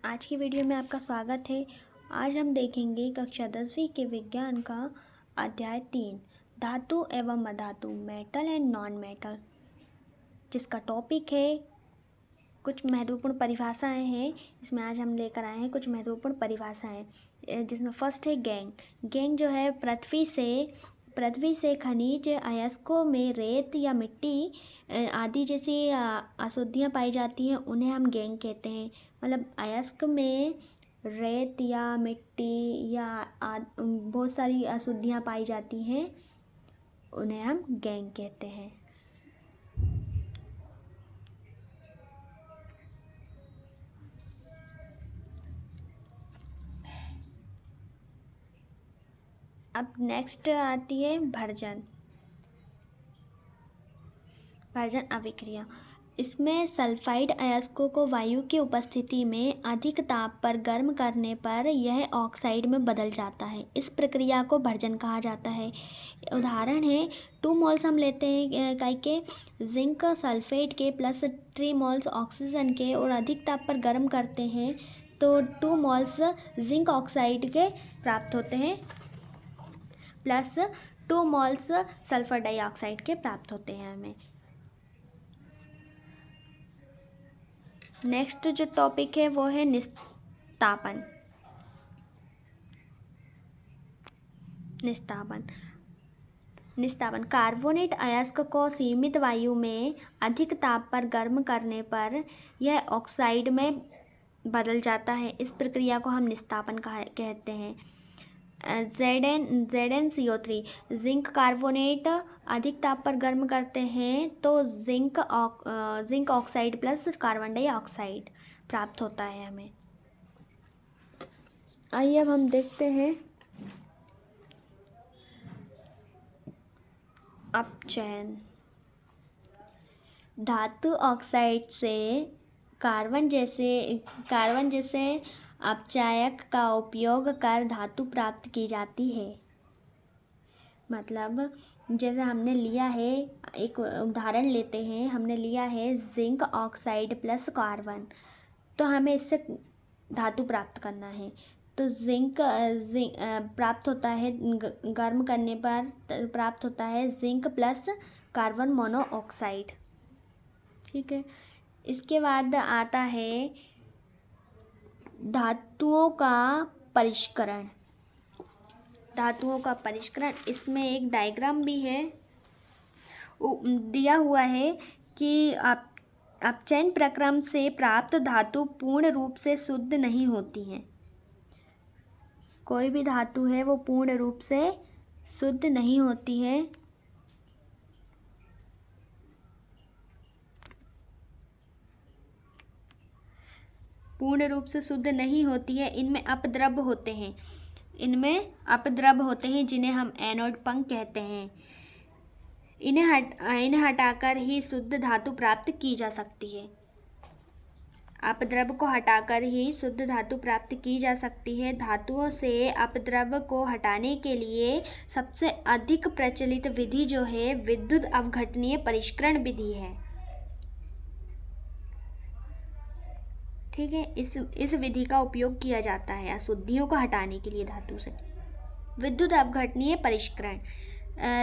आज की वीडियो में आपका स्वागत है। आज हम देखेंगे कक्षा 10वीं के विज्ञान का अध्याय 3 धातु एवं अधातु मेटल एंड नॉन मेटल, जिसका टॉपिक है कुछ महत्वपूर्ण परिभाषाएं हैं। इसमें आज हम लेकर आए हैं कुछ महत्वपूर्ण परिभाषाएं, जिसमें फर्स्ट है गैंग। गैंग जो है पृथ्वी से खनिज अयस्कों में रेत या मिट्टी आदि जैसी अशुद्धियाँ पाई जाती हैं, उन्हें हम गैंग कहते हैं। मतलब अयस्क में रेत या मिट्टी या बहुत सारी अशुद्धियाँ पाई जाती हैं, उन्हें हम गैंग कहते हैं। अब नेक्स्ट आती है भर्जन अभिक्रिया। इसमें सल्फाइड अयस्कों को वायु की उपस्थिति में अधिक ताप पर गर्म करने पर यह ऑक्साइड में बदल जाता है। इस प्रक्रिया को भर्जन कहा जाता है। उदाहरण है 2 मोल्स हम लेते हैं काय के जिंक सल्फेट के प्लस 3 मोल्स ऑक्सीजन के और अधिक ताप पर गर्म करते हैं तो 2 मोल्स जिंक ऑक्साइड के प्राप्त होते हैं प्लस 2 मोल्स सल्फर डाइऑक्साइड के प्राप्त होते हैं हमें। नेक्स्ट जो टॉपिक है वो है निस्तापन। कार्बोनेट अयस्क को सीमित वायु में अधिक ताप पर गर्म करने पर यह ऑक्साइड में बदल जाता है। इस प्रक्रिया को हम निस्तापन कहते हैं। ZnCO3 जिंक कार्बोनेट अधिक ताप पर गर्म करते हैं तो zinc oxide plus carbon dioxide प्राप्त होता है हमें। आइए अब हम देखते हैं अपचयन। धातु ऑक्साइड से कार्बन जैसे अपचायक का उपयोग कर धातु प्राप्त की जाती है। मतलब जैसे हमने लिया है, एक उदाहरण लेते हैं, हमने लिया है जिंक ऑक्साइड प्लस कार्बन, तो हमें इससे धातु प्राप्त करना है। तो जिंक प्राप्त होता है, गर्म करने पर प्राप्त होता है जिंक प्लस कार्बन मोनोऑक्साइड। ठीक है, इसके बाद आता है धातुओं का परिष्करण। इसमें एक डायग्राम भी है, दिया हुआ है कि अपचयन प्रक्रम से प्राप्त धातु पूर्ण रूप से शुद्ध नहीं होती हैं। कोई भी धातु है वो पूर्ण रूप से शुद्ध नहीं होती है। इनमें अपद्रव होते हैं जिन्हें हम एनोड पंख कहते हैं। इन्हें हटाकर ही शुद्ध धातु प्राप्त की जा सकती है। अपद्रव को हटाकर ही शुद्ध धातु प्राप्त की जा सकती है। धातुओं से अपद्रव को हटाने के लिए सबसे अधिक प्रचलित विधि जो है विद्युत अवघटनीय परिष्करण विधि है। ठीक है, इस विधि का उपयोग किया जाता है अशुद्धियों को हटाने के लिए धातु से। विद्युत अवघटनीय परिष्करण,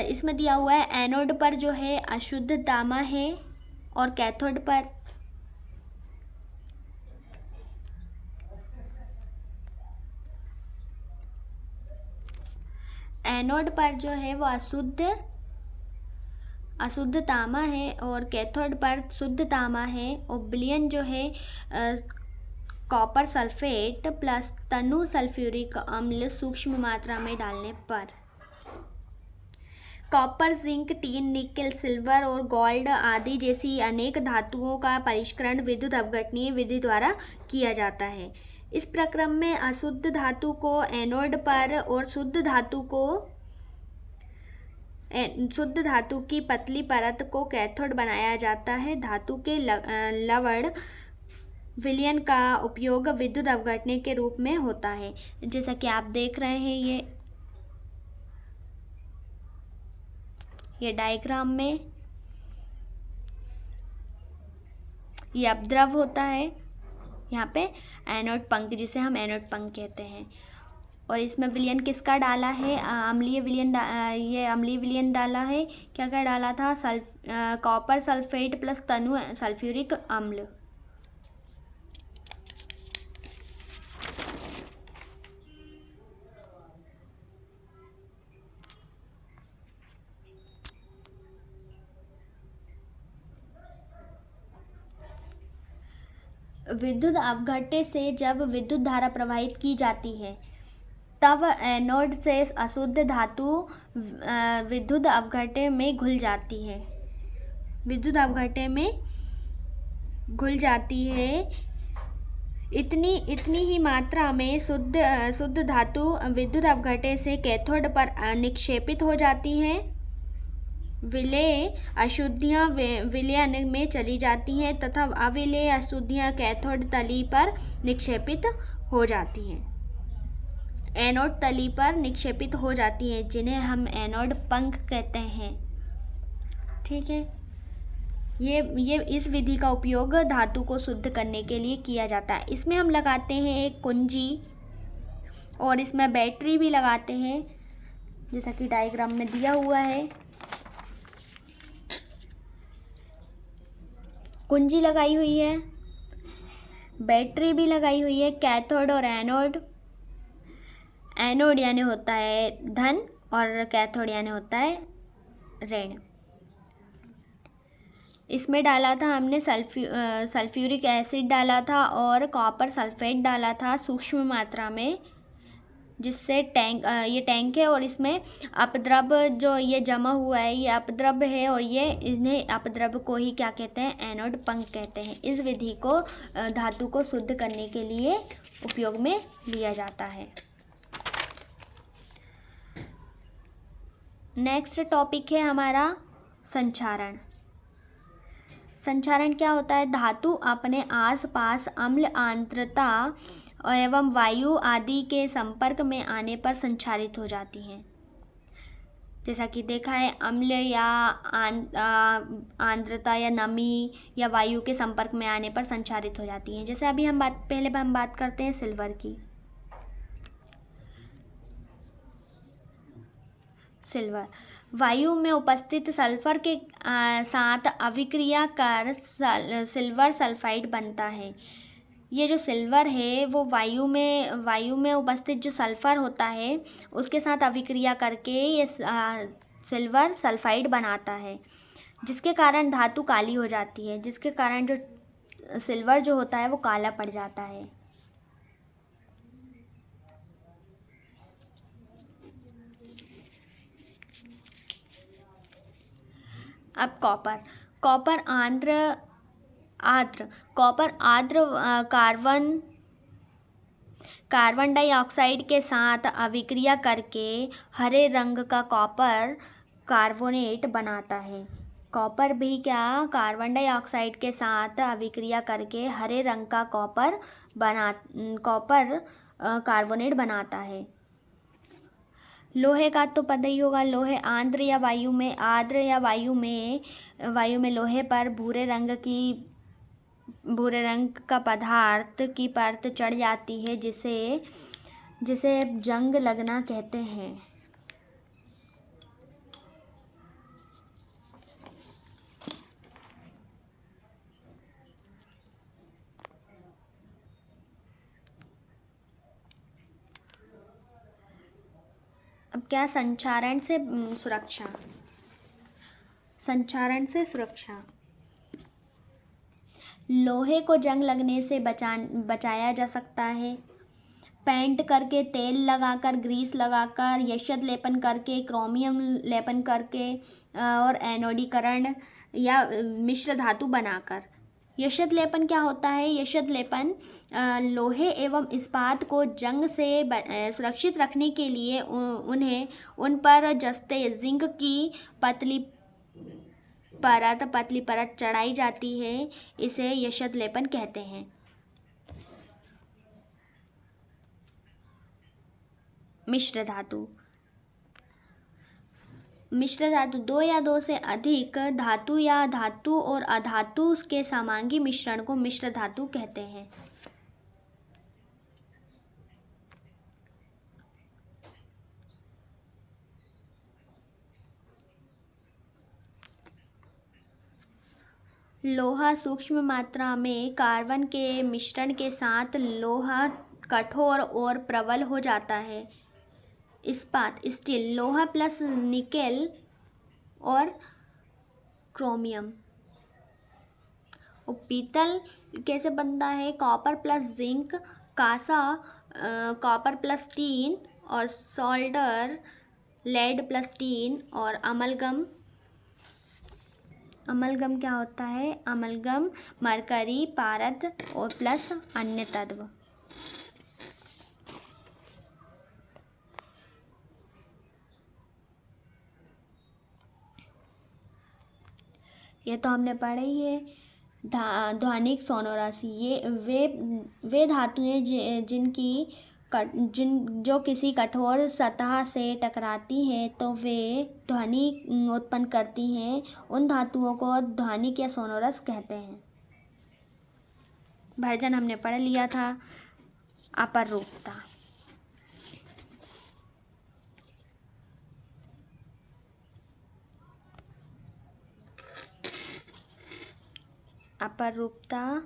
इसमें दिया हुआ है एनोड पर जो है अशुद्ध तामा है और कैथोड पर जो है वो अशुद्ध तामा है और कैथोड पर शुद्ध तामा है। और विलयन जो है कॉपर सल्फेट प्लस तनु सल्फ्यूरिक अम्ल सूक्ष्म मात्रा में डालने पर। Copper, zinc, tin, nickel, silver और गोल्ड आदि जैसी अनेक धातुओं का परिष्करण विद्युत अवघटनीय विधि द्वारा किया जाता है। इस प्रक्रम में अशुद्ध धातु को एनोड पर और शुद्ध धातु की पतली परत को कैथोड बनाया जाता है। धातु के लवण विलयन का उपयोग विद्युत अवघटनी के रूप में होता है। जैसा कि आप देख रहे हैं ये डायग्राम में ये अपद्रव होता है, यहाँ पे एनोड पंख, जिसे हम एनोड पंख कहते हैं। और इसमें विलयन किसका डाला है? अम्लीय विलयन। ये अम्लीय विलयन डाला है। क्या क्या डाला था? कॉपर सल्फेट प्लस तनु सल्फ्यूरिक अम्ल। विद्युत अवघट्टे से जब विद्युत धारा प्रवाहित की जाती है तब एनोड से अशुद्ध धातु विद्युत अवघट्टे में घुल जाती है। विद्युत अवघट्टे में घुल जाती है। इतनी ही मात्रा में शुद्ध धातु विद्युत अवघट्टे से कैथोड पर निक्षेपित हो जाती हैं। विलेय अशुद्धियाँ विलयन में चली जाती हैं तथा अविलेय अशुद्धियाँ कैथोड तली पर निक्षेपित हो जाती हैं। एनोड तली पर निक्षेपित हो जाती है, जिन्हें हम एनोड पंख कहते हैं। ठीक है, ये इस विधि का उपयोग धातु को शुद्ध करने के लिए किया जाता है। इसमें हम लगाते हैं एक कुंजी और इसमें बैटरी भी लगाते हैं, जैसा कि डायग्राम में दिया हुआ है। कुंजी लगाई हुई है, बैटरी भी लगाई हुई है। कैथोड और एनोड, एनोड यानी होता है धन और कैथोड यानी होता है ऋण। इसमें डाला था हमने सल्फ्यूरिक एसिड डाला था और कॉपर सल्फेट डाला था सूक्ष्म मात्रा में, जिससे ये टैंक है और इसमें अपद्रव जो ये जमा हुआ है ये अपद्रव है और ये इन्हें अपद्रव को ही क्या कहते हैं? एनोड पंख कहते हैं। इस विधि को धातु को शुद्ध करने के लिए उपयोग में लिया जाता है। नेक्स्ट टॉपिक है हमारा संचारण। संचारण क्या होता है? धातु अपने आसपास अम्ल, आर्द्रता एवं वायु आदि के संपर्क में आने पर संचारित हो जाती हैं। जैसा कि देखा है, अम्ल या आर्द्रता या नमी या वायु के संपर्क में आने पर संचारित हो जाती हैं। जैसे अभी हम बात करते हैं सिल्वर की। सिल्वर वायु में उपस्थित सल्फर के साथ अभिक्रिया कर सिल्वर सल्फाइड बनता है। ये जो सिल्वर है वो वायु में उपस्थित जो सल्फर होता है उसके साथ अभिक्रिया करके ये सिल्वर सल्फाइड बनाता है, जिसके कारण धातु काली हो जाती है, जिसके कारण जो सिल्वर जो होता है वो काला पड़ जाता है। अब कॉपर आर्द्र कार्बन डाइऑक्साइड के साथ अभिक्रिया करके हरे रंग का कॉपर कार्बोनेट बनाता है। कॉपर भी क्या कार्बन डाइऑक्साइड के साथ अभिक्रिया करके हरे रंग का कॉपर कार्बोनेट बनाता है। लोहे का तो पता ही होगा, लोहे आर्द्र या वायु में लोहे पर भूरे रंग का पदार्थ की परत चढ़ जाती है, जिसे जंग लगना कहते हैं। अब क्या संचारण से सुरक्षा। लोहे को जंग लगने से बचाया जा सकता है। पेंट करके, तेल लगाकर, ग्रीस लगाकर, यशद लेपन करके, क्रोमियम लेपन करके और एनोडीकरण या मिश्र धातु बनाकर। यशद लेपन क्या होता है? यशद लेपन लोहे एवं इस्पात को जंग से सुरक्षित रखने के लिए उन पर जस्ते जिंक की पतली परत चढ़ाई जाती है। इसे यशद लेपन कहते हैं। मिश्र धातु दो या दो से अधिक धातु और अधातु के समांगी मिश्रण को मिश्र धातु कहते हैं। लोहा सूक्ष्म मात्रा में कार्बन के मिश्रण के साथ लोहा कठोर और प्रबल हो जाता है। इस्पात स्टील लोहा प्लस निकेल और क्रोमियम। और पीतल कैसे बनता है? कॉपर प्लस जिंक, कांसा कॉपर प्लस टीन, और सोल्डर लेड प्लस टीन, और अमलगम। अमलगम क्या होता है? अमलगम मरकरी पारद और प्लस अन्य तत्व। ये तो हमने पढ़ा ही है। ध्वनिक सोनोराशि, ये वे धातुएं जो किसी कठोर सतह से टकराती हैं तो वे ध्वनि उत्पन्न करती हैं। उन धातुओं को ध्वनिक या सोनोरस कहते हैं। भर्जन हमने पढ़ लिया था। अपरूपता, अपरूपता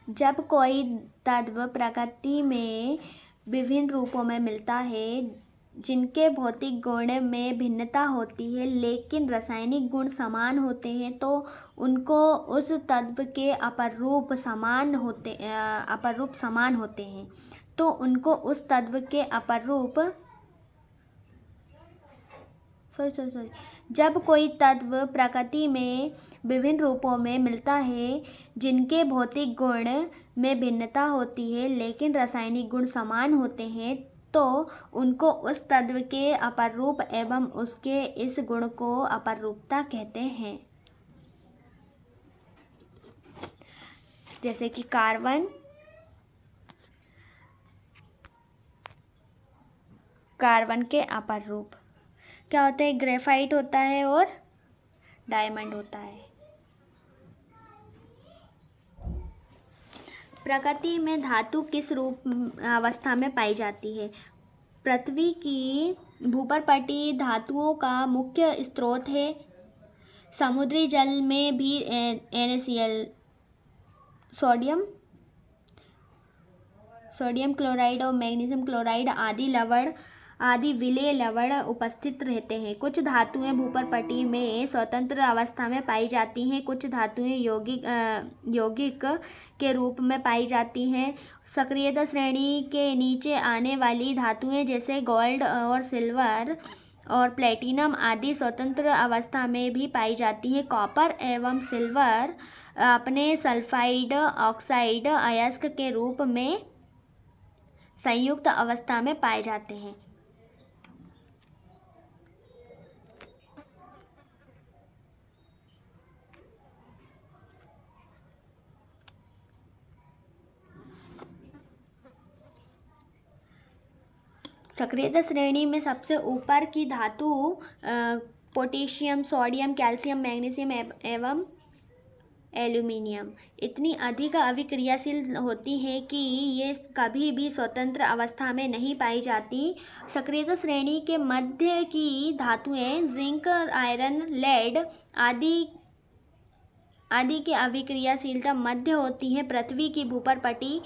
जब कोई तत्व प्रकृति में विभिन्न रूपों में मिलता है जिनके भौतिक गुण में भिन्नता होती है लेकिन रासायनिक गुण समान होते हैं तो उनको उस तत्व के अपरूप समान होते हैं तो उनको उस तत्व के अपरूप जब कोई तत्व प्रकृति में विभिन्न रूपों में मिलता है जिनके भौतिक गुण में भिन्नता होती है लेकिन रासायनिक गुण समान होते हैं तो उनको उस तत्व के अपरूप एवं उसके इस गुण को अपरूपता कहते हैं। जैसे कि कार्बन के अपरूप क्या होते हैं? ग्रेफाइट होता है और डायमंड होता है। प्रकृति में धातु किस रूप अवस्था में पाई जाती है? पृथ्वी की भूपर्पटी धातुओं का मुख्य स्रोत है। समुद्री जल में भी NaCl, सोडियम क्लोराइड और मैग्नीशियम क्लोराइड आदि विलेय लवण उपस्थित रहते हैं। कुछ धातुएं भूपर्पटी में स्वतंत्र अवस्था में पाई जाती हैं। कुछ धातुएं यौगिक के रूप में पाई जाती हैं। सक्रियता श्रेणी के नीचे आने वाली धातुएं जैसे गोल्ड और सिल्वर और प्लेटिनम आदि स्वतंत्र अवस्था में भी पाई जाती हैं। कॉपर एवं सिल्वर अपने सल्फाइड ऑक्साइड अयस्क के रूप में संयुक्त अवस्था में पाए जाते हैं। सक्रियता श्रेणी में सबसे ऊपर की धातु पोटेशियम, सोडियम, कैल्शियम, मैग्नीशियम एवं एल्यूमिनियम इतनी अधिक अभिक्रियाशील होती है कि ये कभी भी स्वतंत्र अवस्था में नहीं पाई जाती। सक्रियता श्रेणी के मध्य की धातुएं जिंक, आयरन, लेड आदि की अभिक्रियाशीलता मध्य होती है। पृथ्वी की भूपर्पटी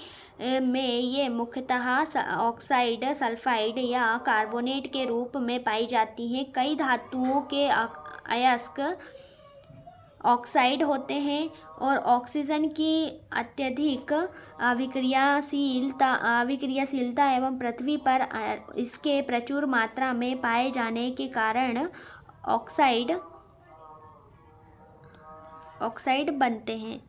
में ये मुख्यतः ऑक्साइड, सल्फाइड या कार्बोनेट के रूप में पाई जाती हैं। कई धातुओं के अयस्क ऑक्साइड होते हैं और ऑक्सीजन की अत्यधिक अभिक्रियाशीलता एवं पृथ्वी पर इसके प्रचुर मात्रा में पाए जाने के कारण ऑक्साइड बनते हैं।